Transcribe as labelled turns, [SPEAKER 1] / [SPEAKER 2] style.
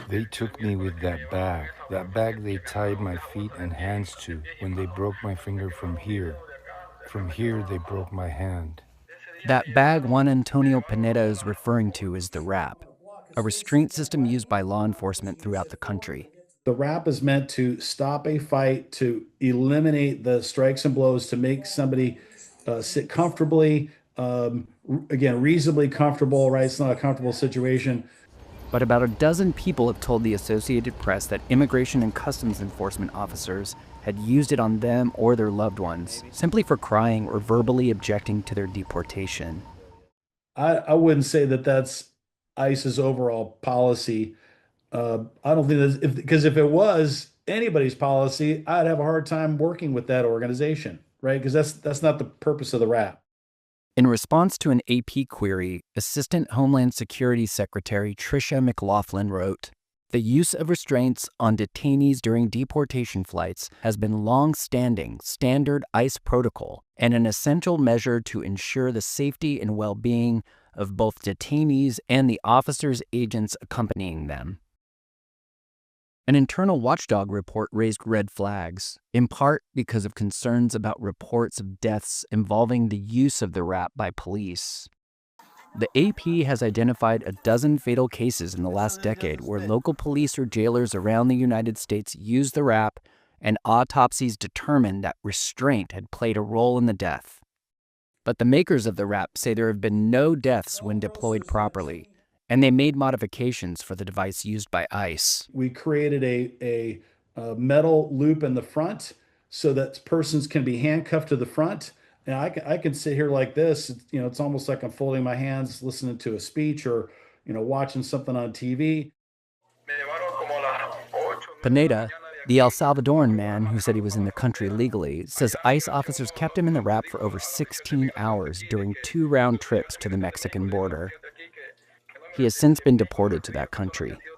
[SPEAKER 1] They took me with that bag they tied my feet and hands to when they broke my finger from here. From here, they broke my hand.
[SPEAKER 2] That bag Juan Antonio Pineda is referring to is the RAP, a restraint system used by law enforcement throughout the country.
[SPEAKER 3] The wrap is meant to stop a fight, to eliminate the strikes and blows, to make somebody sit comfortably, again, reasonably comfortable, right? It's not a comfortable situation.
[SPEAKER 2] But about a dozen people have told the Associated Press that immigration and customs enforcement officers had used it on them or their loved ones, simply for crying or verbally objecting to their deportation.
[SPEAKER 3] I wouldn't say that that's ICE's overall policy. I don't think that's because if it was anybody's policy, I'd have a hard time working with that organization, right? Because that's not the purpose of the wrap.
[SPEAKER 2] In response to an AP query, Assistant Homeland Security Secretary Tricia McLaughlin wrote, "The use of restraints on detainees during deportation flights has been long-standing standard ICE protocol and an essential measure to ensure the safety and well-being of both detainees and the officers' agents accompanying them." An internal watchdog report raised red flags, in part because of concerns about reports of deaths involving the use of the wrap by police. The AP has identified a dozen fatal cases in the last decade where local police or jailers around the United States used the wrap, and autopsies determined that restraint had played a role in the death. But the makers of the wrap say there have been no deaths when deployed properly, and they made modifications for the device used by ICE.
[SPEAKER 3] We created a metal loop in the front so that persons can be handcuffed to the front. And I can sit here like this. It's almost like I'm folding my hands, listening to a speech or, watching something on TV.
[SPEAKER 2] Pineda, the El Salvadoran man who said he was in the country legally, says ICE officers kept him in the wrap for over 16 hours during 2 round trips to the Mexican border. He has since been deported to that country.